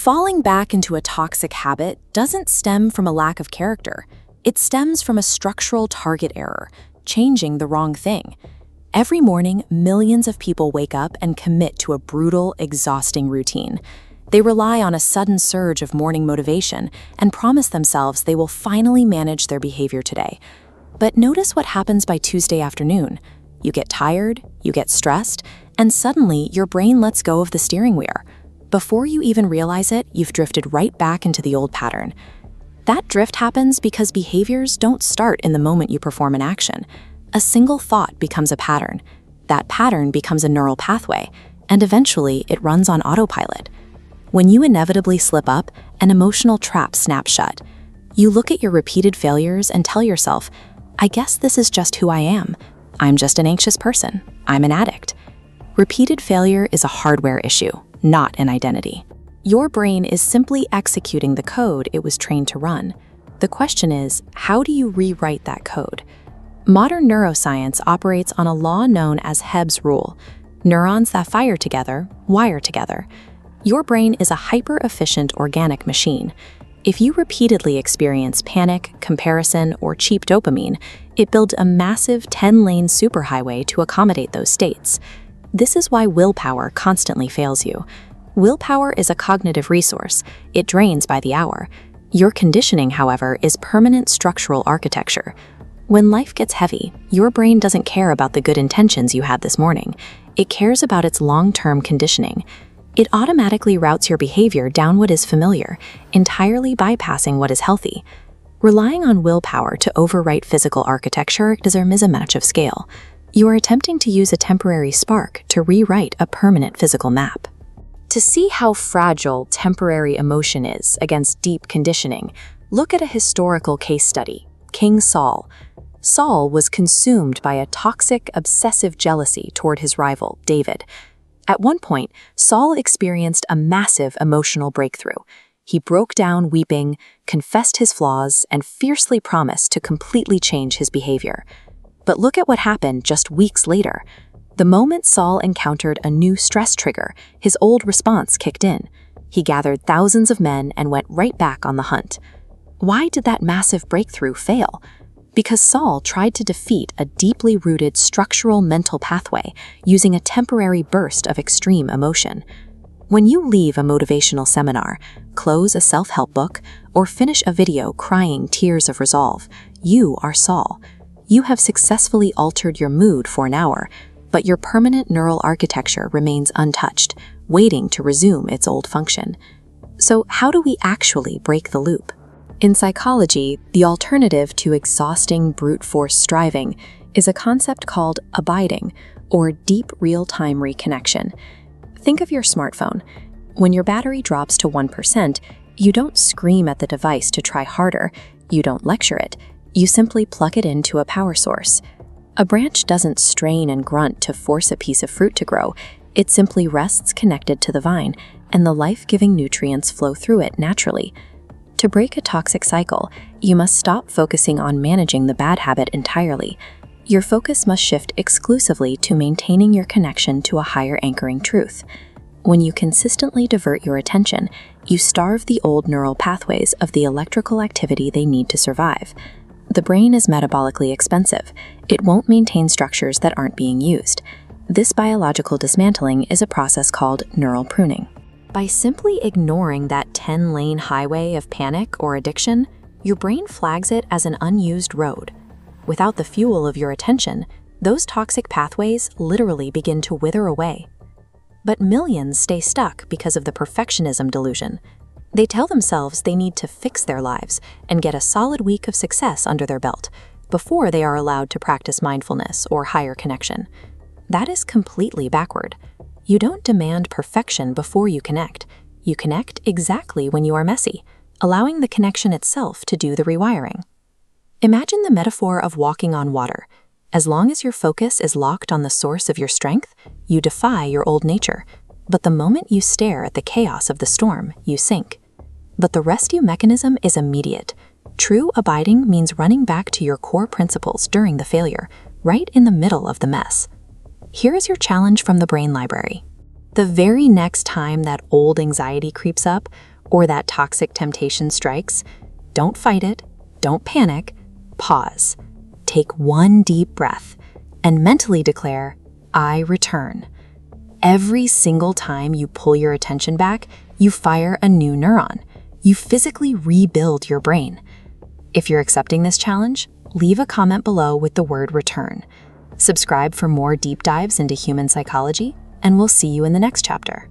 Falling back into a toxic habit doesn't stem from a lack of character. It stems from a structural target error, changing the wrong thing. Every morning, millions of people wake up and commit to a brutal, exhausting routine. They rely on a sudden surge of morning motivation and promise themselves they will finally manage their behavior today. But notice what happens by Tuesday afternoon. You get tired, you get stressed, and suddenly your brain lets go of the steering wheel. Before you even realize it, you've drifted right back into the old pattern. That drift happens because behaviors don't start in the moment you perform an action. A single thought becomes a pattern. That pattern becomes a neural pathway, and eventually it runs on autopilot. When you inevitably slip up, an emotional trap snaps shut. You look at your repeated failures and tell yourself, I guess this is just who I am. I'm just an anxious person. I'm an addict. Repeated failure is a hardware issue, not an identity. Your brain is simply executing the code it was trained to run. The question is, how do you rewrite that code? Modern neuroscience operates on a law known as Hebb's rule. Neurons that fire together, wire together. Your brain is a hyper-efficient organic machine. If you repeatedly experience panic, comparison, or cheap dopamine, it builds a massive 10-lane superhighway to accommodate those states. This is why willpower constantly fails you. Willpower is a cognitive resource. It drains by the hour. Your conditioning, however, is permanent structural architecture. When life gets heavy, your brain doesn't care about the good intentions you had this morning. It cares about its long-term conditioning. It automatically routes your behavior down what is familiar, entirely bypassing what is healthy. Relying on willpower to overwrite physical architecture is a mismatch of scale. You are attempting to use a temporary spark to rewrite a permanent physical map. To see how fragile temporary emotion is against deep conditioning, look at a historical case study, King Saul. Saul was consumed by a toxic, obsessive jealousy toward his rival, David. At one point, Saul experienced a massive emotional breakthrough. He broke down weeping, confessed his flaws, and fiercely promised to completely change his behavior. But look at what happened just weeks later. The moment Saul encountered a new stress trigger, his old response kicked in. He gathered thousands of men and went right back on the hunt. Why did that massive breakthrough fail? Because Saul tried to defeat a deeply rooted structural mental pathway using a temporary burst of extreme emotion. When you leave a motivational seminar, close a self-help book, or finish a video crying tears of resolve, you are Saul. You have successfully altered your mood for an hour, but your permanent neural architecture remains untouched, waiting to resume its old function. So how do we actually break the loop? In psychology, the alternative to exhausting brute force striving is a concept called abiding, or deep real-time reconnection. Think of your smartphone. When your battery drops to 1%, you don't scream at the device to try harder, you don't lecture it, you simply plug it into a power source. A branch doesn't strain and grunt to force a piece of fruit to grow, it simply rests connected to the vine, and the life-giving nutrients flow through it naturally. To break a toxic cycle, you must stop focusing on managing the bad habit entirely. Your focus must shift exclusively to maintaining your connection to a higher anchoring truth. When you consistently divert your attention, you starve the old neural pathways of the electrical activity they need to survive. The brain is metabolically expensive. It won't maintain structures that aren't being used. This biological dismantling is a process called neural pruning. By simply ignoring that 10-lane highway of panic or addiction, your brain flags it as an unused road. Without the fuel of your attention, those toxic pathways literally begin to wither away. But millions stay stuck because of the perfectionism delusion. They tell themselves they need to fix their lives and get a solid week of success under their belt before they are allowed to practice mindfulness or higher connection. That is completely backward. You don't demand perfection before you connect. You connect exactly when you are messy, allowing the connection itself to do the rewiring. Imagine the metaphor of walking on water. As long as your focus is locked on the source of your strength, you defy your old nature. But the moment you stare at the chaos of the storm, you sink. But the rescue mechanism is immediate. True abiding means running back to your core principles during the failure, right in the middle of the mess. Here is your challenge from the brain library. The very next time that old anxiety creeps up, or that toxic temptation strikes, don't fight it, don't panic, pause, take one deep breath, and mentally declare, I return. Every single time you pull your attention back, you fire a new neuron. You physically rebuild your brain. If you're accepting this challenge, leave a comment below with the word return. Subscribe for more deep dives into human psychology, and we'll see you in the next chapter.